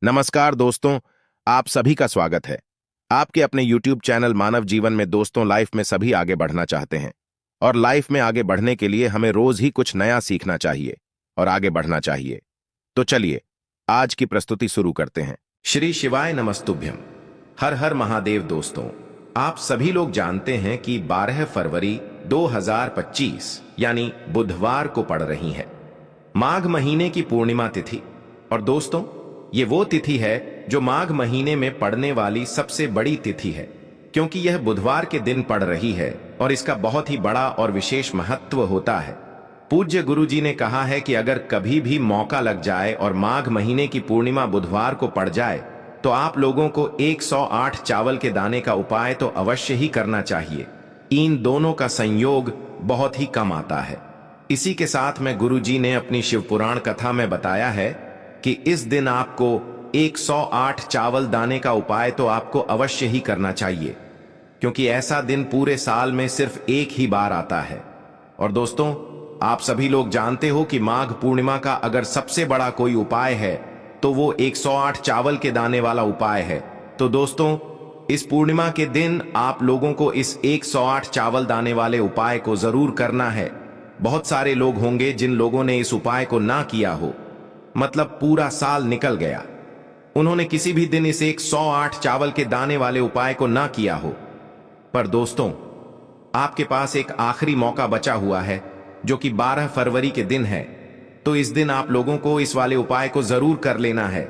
नमस्कार दोस्तों, आप सभी का स्वागत है। आपके अपने YouTube चैनल मानव जीवन में दोस्तों लाइफ में सभी आगे बढ़ना चाहते हैं और लाइफ में आगे बढ़ने के लिए हमें रोज ही कुछ नया सीखना चाहिए और आगे बढ़ना चाहिए। तो चलिए आज की प्रस्तुति शुरू करते हैं। श्री शिवाय नमस्तुभ्यम। हर हर महादेव। दोस्तों, आप सभी लोग जानते हैं कि 12 फरवरी 2025 यानी बुधवार को पड़ रही है माघ महीने की पूर्णिमा तिथि। और दोस्तों, ये वो तिथि है जो माघ महीने में पड़ने वाली सबसे बड़ी तिथि है, क्योंकि यह बुधवार के दिन पड़ रही है और इसका बहुत ही बड़ा और विशेष महत्व होता है। पूज्य गुरु जी ने कहा है कि अगर कभी भी मौका लग जाए और माघ महीने की पूर्णिमा बुधवार को पड़ जाए तो आप लोगों को 108 चावल के दाने का उपाय तो अवश्य ही करना चाहिए। इन दोनों का संयोग बहुत ही कम आता है। इसी के साथ में गुरु जी ने अपनी शिव पुराण कथा में बताया है कि इस दिन आपको 108 चावल दाने का उपाय तो आपको अवश्य ही करना चाहिए, क्योंकि ऐसा दिन पूरे साल में सिर्फ एक ही बार आता है। और दोस्तों, आप सभी लोग जानते हो कि माघ पूर्णिमा का अगर सबसे बड़ा कोई उपाय है तो वो 108 चावल के दाने वाला उपाय है। तो दोस्तों, इस पूर्णिमा के दिन आप लोगों को इस 108 चावल दाने वाले उपाय को जरूर करना है। बहुत सारे लोग होंगे जिन लोगों ने इस उपाय को ना किया हो, मतलब पूरा साल निकल गया, उन्होंने किसी भी दिन इस 108 चावल के दाने वाले उपाय को ना किया हो। पर दोस्तों, आपके पास एक आखिरी मौका बचा हुआ है जो कि 12 फरवरी के दिन है। तो इस दिन आप लोगों को इस वाले उपाय को जरूर कर लेना है।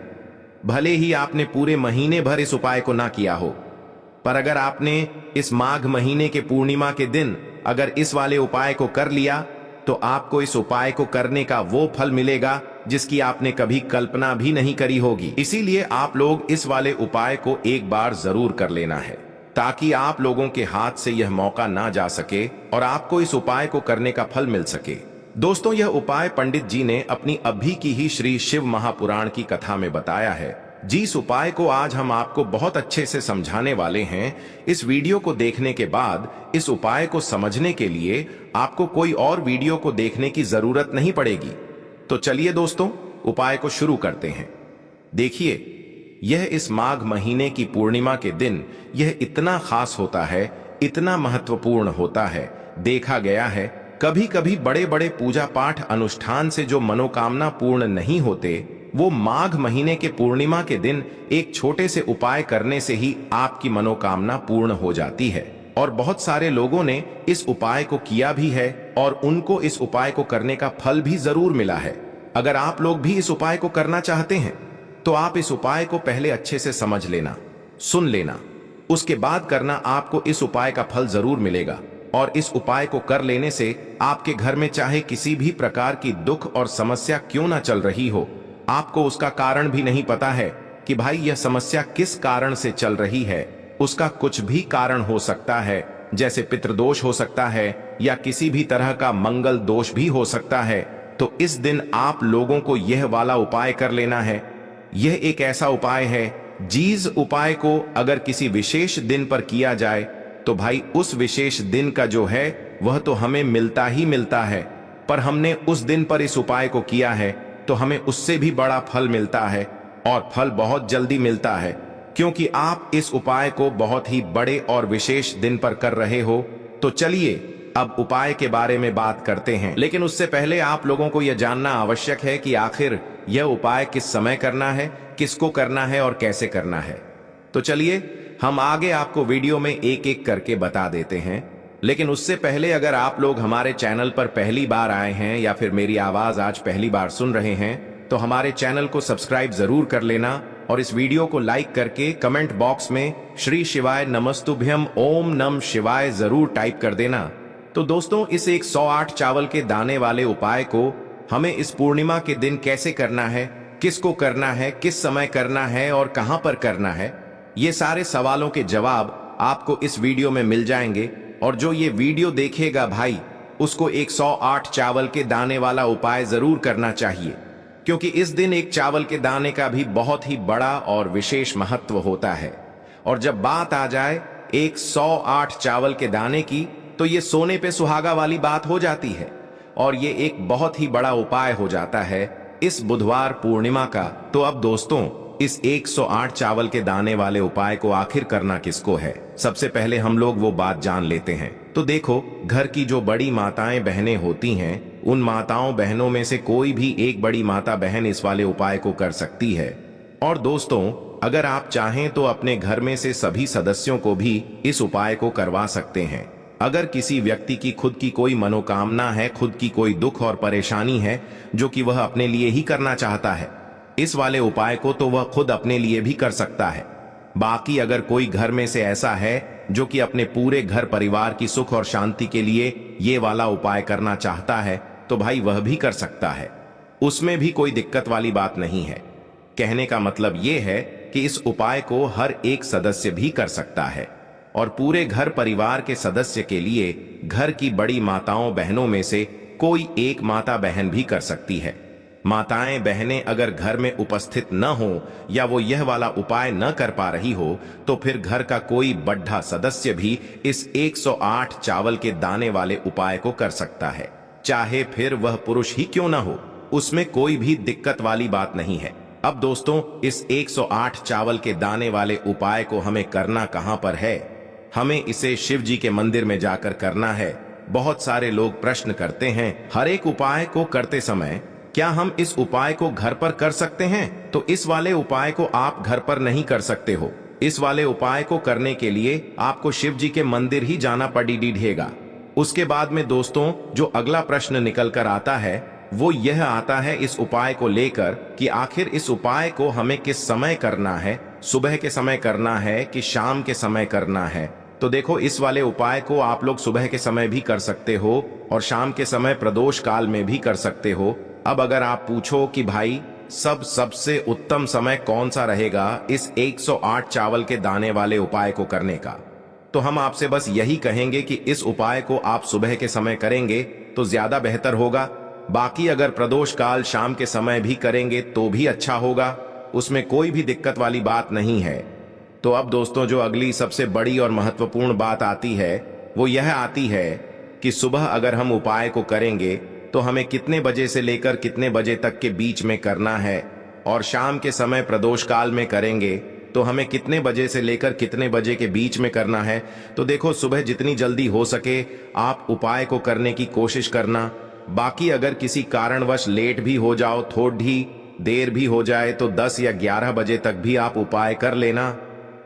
भले ही आपने पूरे महीने भर इस उपाय को ना किया हो, पर अगर आपने इस माघ महीने के पूर्णिमा के दिन अगर इस वाले उपाय को कर लिया तो आपको इस उपाय को करने का वो फल मिलेगा जिसकी आपने कभी कल्पना भी नहीं करी होगी। इसीलिए आप लोग इस वाले उपाय को एक बार जरूर कर लेना है, ताकि आप लोगों के हाथ से यह मौका ना जा सके और आपको इस उपाय को करने का फल मिल सके। दोस्तों, यह उपाय पंडित जी ने अपनी अभी की ही श्री शिव महापुराण की कथा में बताया है। जिस उपाय को आज हम आपको बहुत अच्छे से समझाने वाले हैं, इस वीडियो को देखने के बाद इस उपाय को समझने के लिए आपको कोई और वीडियो को देखने की जरूरत नहीं पड़ेगी। तो चलिए दोस्तों, उपाय को शुरू करते हैं। देखिए, यह इस माघ महीने की पूर्णिमा के दिन यह इतना खास होता है, इतना महत्वपूर्ण होता है। देखा गया है कभी कभी बड़े बड़े पूजा पाठ अनुष्ठान से जो मनोकामना पूर्ण नहीं होते, वो माघ महीने के पूर्णिमा के दिन एक छोटे से उपाय करने से ही आपकी मनोकामना पूर्ण हो जाती है। और बहुत सारे लोगों ने इस उपाय को किया भी है और उनको इस उपाय को करने का फल भी जरूर मिला है। अगर आप लोग भी इस उपाय को करना चाहते हैं तो आप इस उपाय को पहले अच्छे से समझ लेना, सुन लेना, उसके बाद करना। आपको इस उपाय का फल जरूर मिलेगा। और इस उपाय को कर लेने से आपके घर में चाहे किसी भी प्रकार की दुख और समस्या क्यों ना चल रही हो, आपको उसका कारण भी नहीं पता है कि भाई यह समस्या किस कारण से चल रही है, उसका कुछ भी कारण हो सकता है, जैसे पितृदोष हो सकता है या किसी भी तरह का मंगल दोष भी हो सकता है। तो इस दिन आप लोगों को यह वाला उपाय कर लेना है। यह एक ऐसा उपाय है, जिस उपाय को अगर किसी विशेष दिन पर किया जाए तो भाई उस विशेष दिन का जो है वह तो हमें मिलता ही मिलता है, पर हमने उस दिन पर इस उपाय को किया है तो हमें उससे भी बड़ा फल मिलता है, और फल बहुत जल्दी मिलता है, क्योंकि आप इस उपाय को बहुत ही बड़े और विशेष दिन पर कर रहे हो। तो चलिए अब उपाय के बारे में बात करते हैं। लेकिन उससे पहले आप लोगों को यह जानना आवश्यक है कि आखिर यह उपाय किस समय करना है, किसको करना है और कैसे करना है। तो चलिए हम आगे आपको वीडियो में एक एक करके बता देते हैं। लेकिन उससे पहले अगर आप लोग हमारे चैनल पर पहली बार आए हैं या फिर मेरी आवाज आज पहली बार सुन रहे हैं तो हमारे चैनल को सब्सक्राइब जरूर कर लेना और इस वीडियो को लाइक करके कमेंट बॉक्स में श्री शिवाय नमस्तुभ्यम ओम नम शिवाय जरूर टाइप कर देना। तो दोस्तों, इस 108 चावल के दाने वाले उपाय को हमें इस पूर्णिमा के दिन कैसे करना है, किसको करना है, किस समय करना है और कहां पर करना है, ये सारे सवालों के जवाब आपको इस वीडियो में मिल जाएंगे। और जो ये वीडियो देखेगा भाई, उसको 108 चावल के दाने वाला उपाय जरूर करना चाहिए, क्योंकि इस दिन एक चावल के दाने का भी बहुत ही बड़ा और विशेष महत्व होता है। और जब बात आ जाए 108 चावल के दाने की, तो ये सोने पे सुहागा वाली बात हो जाती है और ये एक बहुत ही बड़ा उपाय हो जाता है इस बुधवार पूर्णिमा का। तो अब दोस्तों, इस 108 चावल के दाने वाले उपाय को आखिर करना किसको है, सबसे पहले हम लोग वो बात जान लेते हैं। तो देखो, घर की जो बड़ी माताएं बहनें होती हैं, उन माताओं बहनों में से कोई भी एक बड़ी माता बहन इस वाले उपाय को कर सकती है। और दोस्तों, अगर आप चाहें तो अपने घर में से सभी सदस्यों को भी इस उपाय को करवा सकते हैं। अगर किसी व्यक्ति की खुद की कोई मनोकामना है, खुद की कोई दुख और परेशानी है जो कि वह अपने लिए ही करना चाहता है, इस वाले उपाय को तो वह खुद अपने लिए भी कर सकता है। बाकी अगर कोई घर में से ऐसा है जो कि अपने पूरे घर परिवार की सुख और शांति के लिए ये वाला उपाय करना चाहता है, तो भाई वह भी कर सकता है। उसमें भी कोई दिक्कत वाली बात नहीं है। कहने का मतलब ये है कि इस उपाय को हर एक सदस्य भी कर सकता है और पूरे घर परिवार के सदस्य के लिए घर की बड़ी माताओं बहनों में से कोई एक माता बहन भी कर सकती है। माताएं बहनें अगर घर में उपस्थित न हो या वो यह वाला उपाय न कर पा रही हो, तो फिर घर का कोई बड्ढा सदस्य भी इस 108 चावल के दाने वाले उपाय को कर सकता है, चाहे फिर वह पुरुष ही क्यों ना हो। उसमें कोई भी दिक्कत वाली बात नहीं है। अब दोस्तों, इस 108 चावल के दाने वाले उपाय को हमें करना कहां पर है? हमें इसे शिव जी के मंदिर में जाकर करना है। बहुत सारे लोग प्रश्न करते हैं, हर एक उपाय को करते समय क्या हम इस उपाय को घर पर कर सकते हैं? तो इस वाले उपाय को आप घर पर नहीं कर सकते हो। इस वाले उपाय को करने के लिए आपको शिव जी के मंदिर ही जाना पड़ेगा। उसके बाद में दोस्तों, जो अगला प्रश्न निकल कर आता है वो यह आता है इस उपाय को लेकर कि आखिर इस उपाय को हमें किस समय करना है, सुबह के समय करना है कि शाम के समय करना है। तो देखो, इस वाले उपाय को आप लोग सुबह के समय भी कर सकते हो और शाम के समय प्रदोष काल में भी कर सकते हो। अब अगर आप पूछो कि भाई सबसे उत्तम समय कौन सा रहेगा इस 108 चावल के दाने वाले उपाय को करने का, तो हम आपसे बस यही कहेंगे कि इस उपाय को आप सुबह के समय करेंगे तो ज्यादा बेहतर होगा। बाकी अगर प्रदोष काल शाम के समय भी करेंगे तो भी अच्छा होगा, उसमें कोई भी दिक्कत वाली बात नहीं है। तो अब दोस्तों, जो अगली सबसे बड़ी और महत्वपूर्ण बात आती है वो यह आती है कि सुबह अगर हम उपाय को करेंगे तो हमें कितने बजे से लेकर कितने बजे तक के बीच में करना है, और शाम के समय प्रदोष काल में करेंगे तो हमें कितने बजे से लेकर कितने बजे के बीच में करना है। तो देखो, सुबह जितनी जल्दी हो सके आप उपाय को करने की कोशिश करना। बाकी अगर किसी कारणवश लेट भी हो जाओ, थोड़ी देर भी हो जाए, तो 10 या 11 बजे तक भी आप उपाय कर लेना,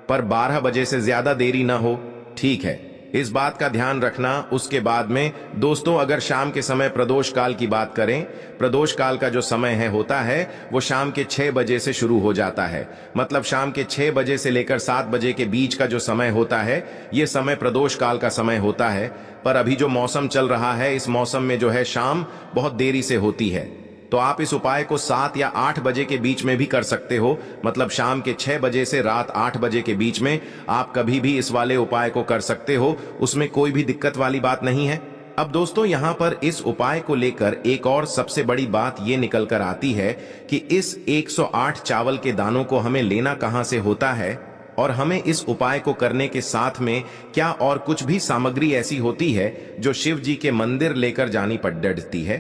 पर 12 बजे से ज्यादा देरी ना हो, ठीक है? इस बात का ध्यान रखना। उसके बाद में दोस्तों, अगर शाम के समय प्रदोष काल की बात करें, प्रदोष काल का जो समय होता है वो शाम के 6 बजे से शुरू हो जाता है। मतलब शाम के 6 बजे से लेकर 7 बजे के बीच का जो समय होता है, ये समय प्रदोष काल का समय होता है। पर अभी जो मौसम चल रहा है, इस मौसम में जो है शाम बहुत देरी से होती है, तो आप इस उपाय को 7 या 8 बजे के बीच में भी कर सकते हो। मतलब शाम के 6 बजे से रात 8 बजे के बीच में आप कभी भी इस वाले उपाय को कर सकते हो, उसमें कोई भी दिक्कत वाली बात नहीं है। अब दोस्तों, यहाँ पर इस उपाय को लेकर एक और सबसे बड़ी बात ये निकल कर आती है कि इस 108 चावल के दानों को हमें लेना कहाँ से होता है, और हमें इस उपाय को करने के साथ में क्या और कुछ भी सामग्री ऐसी होती है जो शिव जी के मंदिर लेकर जानी पड़ती है।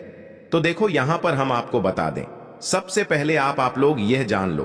तो देखो, यहां पर हम आपको बता दें, सबसे पहले आप लोग यह जान लो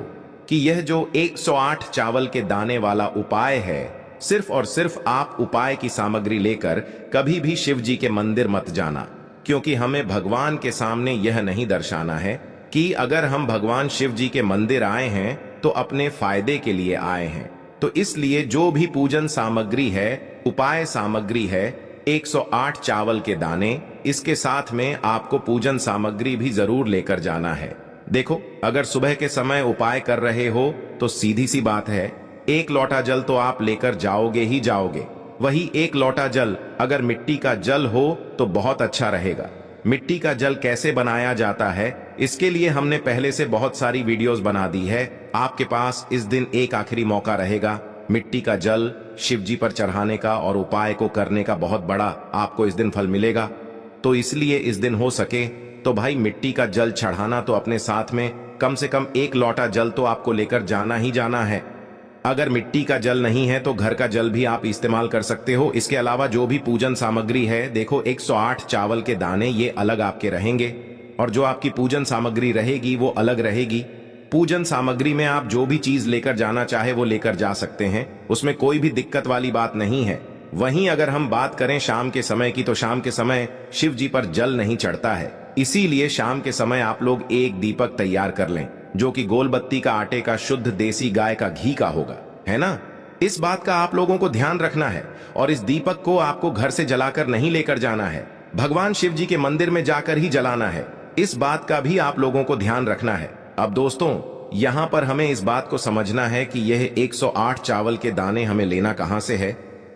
कि यह जो 108 चावल के दाने वाला उपाय है, सिर्फ और सिर्फ आप उपाय की सामग्री लेकर कभी भी शिव जी के मंदिर मत जाना, क्योंकि हमें भगवान के सामने यह नहीं दर्शाना है कि अगर हम भगवान शिव जी के मंदिर आए हैं तो अपने फायदे के लिए आए हैं। तो इसलिए जो भी पूजन सामग्री है, उपाय सामग्री है, 108 चावल के दाने, इसके साथ में आपको पूजन सामग्री भी जरूर लेकर जाना है। देखो, अगर सुबह के समय उपाय कर रहे हो तो सीधी सी बात है, 1 लोटा जल तो आप लेकर जाओगे ही जाओगे। वही 1 लोटा जल अगर मिट्टी का जल हो तो बहुत अच्छा रहेगा। मिट्टी का जल कैसे बनाया जाता है, इसके लिए हमने पहले से बहुत सारी वीडियोस बना दी है। आपके पास इस दिन एक आखिरी मौका रहेगा मिट्टी का जल शिव जी पर चढ़ाने का और उपाय को करने का। बहुत बड़ा आपको इस दिन फल मिलेगा। तो इसलिए इस दिन हो सके तो भाई मिट्टी का जल चढ़ाना तो अपने साथ में कम से कम 1 लोटा जल तो आपको लेकर जाना ही जाना है। अगर मिट्टी का जल नहीं है तो घर का जल भी आप इस्तेमाल कर सकते हो। इसके अलावा जो भी पूजन सामग्री है, देखो 108 चावल के दाने ये अलग आपके रहेंगे और जो आपकी पूजन सामग्री रहेगी वो अलग रहेगी। पूजन सामग्री में आप जो भी चीज लेकर जाना चाहे वो लेकर जा सकते हैं, उसमें कोई भी दिक्कत वाली बात नहीं है। वहीं अगर हम बात करें शाम के समय की, तो शाम के समय शिव जी पर जल नहीं चढ़ता है, इसीलिए शाम के समय आप लोग एक दीपक तैयार कर लें जो कि गोलबत्ती का आटे का शुद्ध देसी गाय का घी का होगा, है ना। इस बात का आप लोगों को ध्यान रखना है। और इस दीपक को आपको घर से जलाकर नहीं लेकर जाना है, भगवान शिव जी के मंदिर में जाकर ही जलाना है। इस बात का भी आप लोगों को ध्यान रखना है। अब दोस्तों, यहां पर हमें इस बात को समझना है कि यह 108 चावल के दाने हमें लेना कहां से है।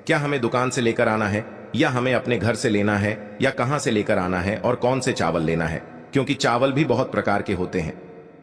क्या हमें दुकान से लेकर आना है, या हमें अपने घर से लेना है, या कहां से लेकर आना है, और कौन से चावल लेना है, क्योंकि चावल भी बहुत प्रकार के होते हैं।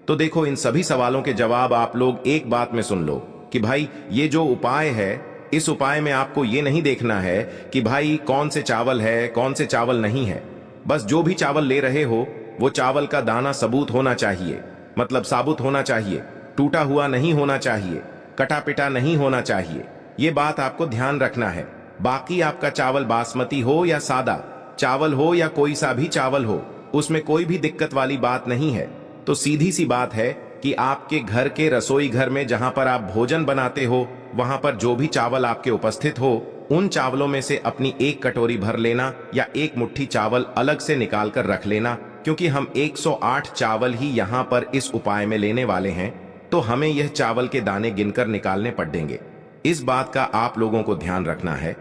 तो देखो, इन सभी सवालों के जवाब आप लोग एक बात में सुन लो कि भाई ये जो उपाय है, इस उपाय में आपको ये नहीं देखना है कि भाई कौन से चावल है, कौन से चावल नहीं है। बस जो भी चावल ले रहे हो वो चावल का दाना सबूत होना चाहिए, मतलब साबुत होना चाहिए, टूटा हुआ नहीं होना चाहिए, कटा पिटा नहीं होना चाहिए। ये बात आपको ध्यान रखना है। बाकी आपका चावल बासमती हो या सादा चावल हो या कोई सा भी चावल हो, उसमें कोई भी दिक्कत वाली बात नहीं है। तो सीधी सी बात है कि आपके घर के रसोई घर में जहां पर आप भोजन बनाते हो, वहां पर जो भी चावल आपके उपस्थित हो, उन चावलों में से अपनी एक कटोरी भर लेना या एक मुट्ठी चावल अलग से निकाल कर रख लेना, क्योंकि हम 108 चावल ही यहाँ पर इस उपाय में लेने वाले हैं, तो हमें यह चावल के दाने गिनकर निकालने पड़ेंगे। इस बात का आप लोगों को ध्यान रखना है।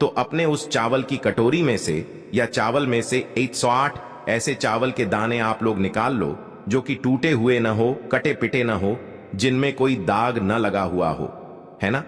तो अपने उस चावल की कटोरी में से या चावल में से 108 ऐसे चावल के दाने आप लोग निकाल लो जो कि टूटे हुए न हो, कटे पिटे न हो, जिनमें कोई दाग न लगा हुआ हो, है ना।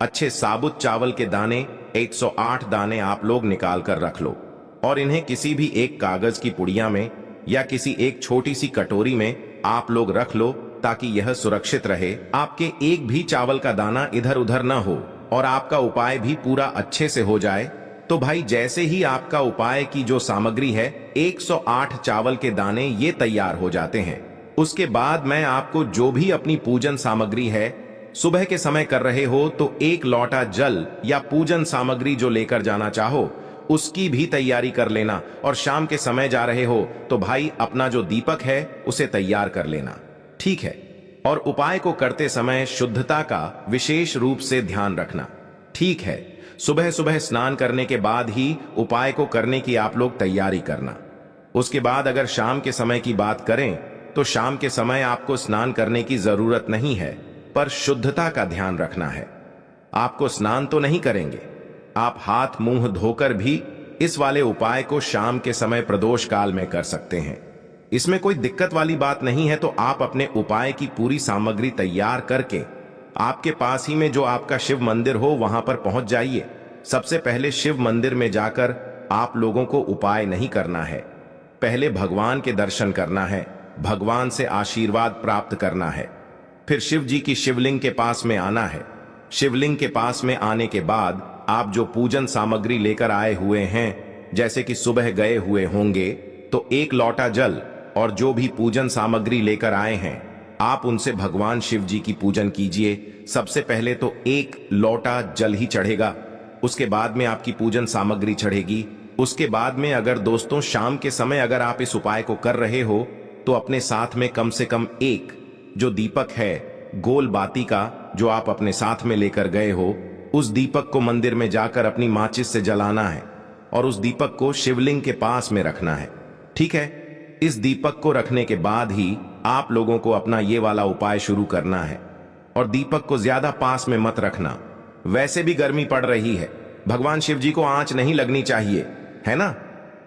अच्छे साबुत चावल के दाने 108 दाने आप लोग निकाल कर रख लो और इन्हें किसी भी एक कागज की पुड़िया में या किसी एक छोटी सी कटोरी में आप लोग रख लो, ताकि यह सुरक्षित रहे, आपके एक भी चावल का दाना इधर उधर न हो और आपका उपाय भी पूरा अच्छे से हो जाए। तो भाई, जैसे ही आपका उपाय की जो सामग्री है 108 चावल के दाने ये तैयार हो जाते हैं, उसके बाद मैं आपको जो भी अपनी पूजन सामग्री है, सुबह के समय कर रहे हो तो एक लोटा जल या पूजन सामग्री जो लेकर जाना चाहो उसकी भी तैयारी कर लेना, और शाम के समय जा रहे हो तो भाई अपना जो दीपक है उसे तैयार कर लेना, ठीक है। और उपाय को करते समय शुद्धता का विशेष रूप से ध्यान रखना, ठीक है। सुबह सुबह स्नान करने के बाद ही उपाय को करने की आप लोग तैयारी करना। उसके बाद अगर शाम के समय की बात करें तो शाम के समय आपको स्नान करने की जरूरत नहीं है, पर शुद्धता का ध्यान रखना है। आपको स्नान तो नहीं करेंगे, आप हाथ मुंह धोकर भी इस वाले उपाय को शाम के समय प्रदोष काल में कर सकते हैं। इसमें कोई दिक्कत वाली बात नहीं है। तो आप अपने उपाय की पूरी सामग्री तैयार करके आपके पास ही में जो आपका शिव मंदिर हो वहां पर पहुंच जाइए। सबसे पहले शिव मंदिर में जाकर आप लोगों को उपाय नहीं करना है, पहले भगवान के दर्शन करना है, भगवान से आशीर्वाद प्राप्त करना है। फिर शिव जी की शिवलिंग के पास में आना है। शिवलिंग के पास में आने के बाद आप जो पूजन सामग्री लेकर आए हुए हैं, जैसे कि सुबह गए हुए होंगे तो एक लोटा जल और जो भी पूजन सामग्री लेकर आए हैं, आप उनसे भगवान शिव जी की पूजन कीजिए। सबसे पहले तो एक लोटा जल ही चढ़ेगा, उसके बाद में आपकी पूजन सामग्री चढ़ेगी। उसके बाद में अगर दोस्तों शाम के समय अगर आप इस उपाय को कर रहे हो तो अपने साथ में कम से कम एक जो दीपक है गोल बाती का, जो आप अपने साथ में लेकर गए हो, उस दीपक को मंदिर में जाकर अपनी माचिस से जलाना है और उस दीपक को शिवलिंग के पास में रखना है, ठीक है। इस दीपक को रखने के बाद ही आप लोगों को अपना ये वाला उपाय शुरू करना है। और दीपक को ज्यादा पास में मत रखना, वैसे भी गर्मी पड़ रही है, भगवान शिव जी को आंच नहीं लगनी चाहिए, है ना।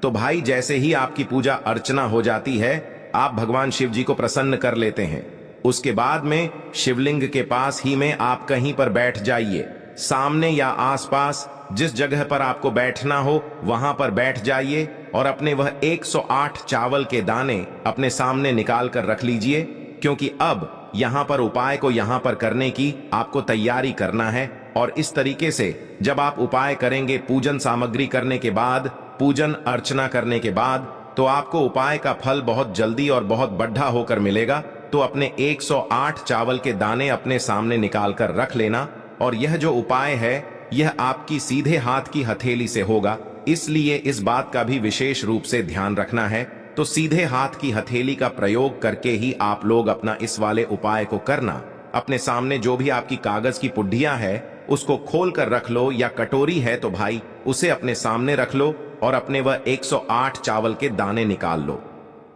तो भाई, जैसे ही आपकी पूजा अर्चना हो जाती है, आप भगवान शिव जी को प्रसन्न कर लेते हैं। उसके बाद में शिवलिंग के पास ही में आप कहीं पर बैठ जाइए, सामने या आसपास जिस जगह पर आपको बैठना हो वहां पर बैठ जाइए और अपने वह 108 चावल के दाने अपने सामने निकाल कर रख लीजिए, क्योंकि अब यहां पर उपाय को यहां पर करने की आपको तैयारी करना है। और इस तरीके से जब आप उपाय करेंगे, पूजन सामग्री करने के बाद, पूजन अर्चना करने के बाद, तो आपको उपाय का फल बहुत जल्दी और बहुत बढ़ा होकर मिलेगा। तो अपने 108 चावल के दाने अपने सामने निकाल कर रख लेना। और यह जो उपाय है यह आपकी सीधे हाथ की हथेली से होगा, इसलिए इस बात का भी विशेष रूप से ध्यान रखना है। तो सीधे हाथ की हथेली का प्रयोग करके ही आप लोग अपना इस वाले उपाय को करना। अपने सामने जो भी आपकी कागज की पुड्डियां है उसको खोल कर रख लो, या कटोरी है तो भाई उसे अपने सामने रख लो और अपने वह 108 चावल के दाने निकाल लो।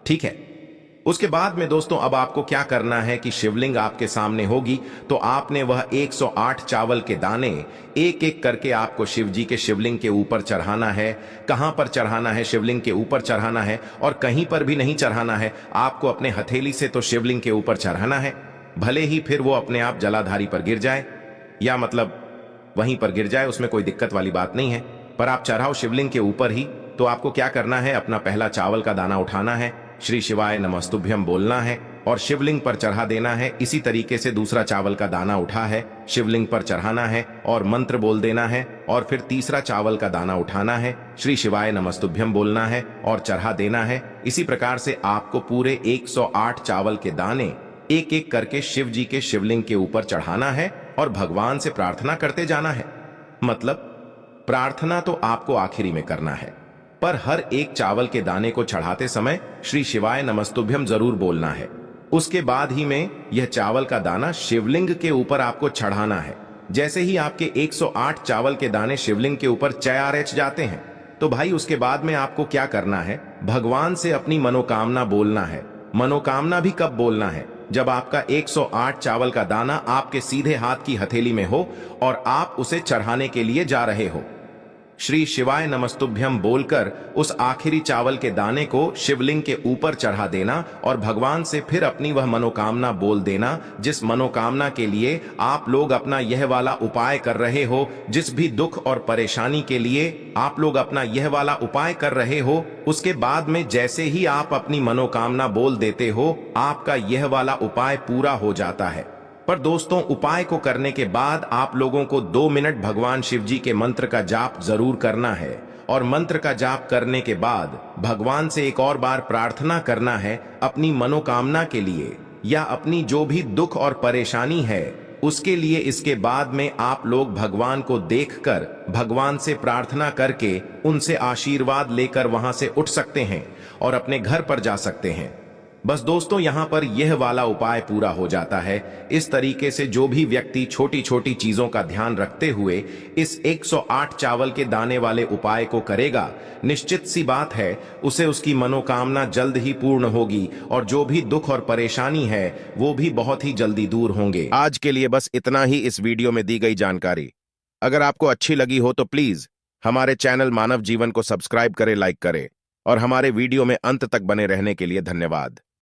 ठीक है। उसके बाद में दोस्तों अब आपको क्या करना है कि शिवलिंग आपके सामने होगी, तो आपने वह 108 चावल के दाने एक एक करके आपको शिव जी के शिवलिंग के ऊपर चढ़ाना है। कहां पर चढ़ाना है? शिवलिंग के ऊपर चढ़ाना है, और कहीं पर भी नहीं चढ़ाना है। आपको अपने हथेली से तो शिवलिंग के ऊपर चढ़ाना है, भले ही फिर वो अपने आप जलाधारी पर गिर जाए, या मतलब वहीं पर गिर जाए, उसमें कोई दिक्कत वाली बात नहीं है। पर आप चढ़ाओ शिवलिंग के ऊपर ही। तो आपको क्या करना है? अपना पहला चावल का दाना उठाना है, श्री शिवाय नमस्तुभ्यम बोलना है और शिवलिंग पर चढ़ा देना है। इसी तरीके से दूसरा चावल का दाना उठा है, शिवलिंग पर चढ़ाना है और मंत्र बोल देना है। और फिर तीसरा चावल का दाना उठाना है, श्री शिवाय नमस्तुभ्यम बोलना है और चढ़ा देना है। इसी प्रकार से आपको पूरे 108 चावल के दाने एक एक करके शिव जी के शिवलिंग के ऊपर चढ़ाना है और भगवान से प्रार्थना करते जाना है। मतलब प्रार्थना तो आपको आखिरी में करना है, पर हर एक चावल के दाने को चढ़ाते समय श्री शिवाय नमस्तुभ्यम जरूर बोलना है। उसके बाद ही में यह चावल का दाना शिवलिंग के ऊपर आपको चढ़ाना है। जैसे ही आपके 108 चावल के दाने शिवलिंग के ऊपर चयारेच जाते हैं, तो भाई उसके बाद में आपको क्या करना है? भगवान से अपनी मनोकामना बोलना है। मनोकामना भी कब बोलना है? जब आपका 108 चावल का दाना आपके सीधे हाथ की हथेली में हो और आप उसे चढ़ाने के लिए जा रहे हो। श्री शिवाय नमस्तुभ्यम बोलकर उस आखिरी चावल के दाने को शिवलिंग के ऊपर चढ़ा देना और भगवान से फिर अपनी वह मनोकामना बोल देना, जिस मनोकामना के लिए आप लोग अपना यह वाला उपाय कर रहे हो। जिस भी दुख और परेशानी के लिए आप लोग अपना यह वाला उपाय कर रहे हो, उसके बाद में जैसे ही आप अपनी मनोकामना बोल देते हो, आपका यह वाला उपाय पूरा हो जाता है। पर दोस्तों उपाय को करने के बाद आप लोगों को 2 मिनट भगवान शिव जी के मंत्र का जाप जरूर करना है, और मंत्र का जाप करने के बाद भगवान से एक और बार प्रार्थना करना है अपनी मनोकामना के लिए, या अपनी जो भी दुख और परेशानी है उसके लिए। इसके बाद में आप लोग भगवान को देखकर भगवान से प्रार्थना करके उनसे आशीर्वाद लेकर वहां से उठ सकते हैं और अपने घर पर जा सकते हैं। बस दोस्तों यहाँ पर यह वाला उपाय पूरा हो जाता है। इस तरीके से जो भी व्यक्ति छोटी छोटी चीजों का ध्यान रखते हुए इस 108 चावल के दाने वाले उपाय को करेगा, निश्चित सी बात है उसे उसकी मनोकामना जल्द ही पूर्ण होगी और जो भी दुख और परेशानी है वो भी बहुत ही जल्दी दूर होंगे। आज के लिए बस इतना ही इस वीडियो में दी गई जानकारी। अगर आपको अच्छी लगी हो तो प्लीज हमारे चैनल मानव जीवन को सब्सक्राइब करें, लाइक करें, और हमारे वीडियो में अंत तक बने रहने के लिए धन्यवाद।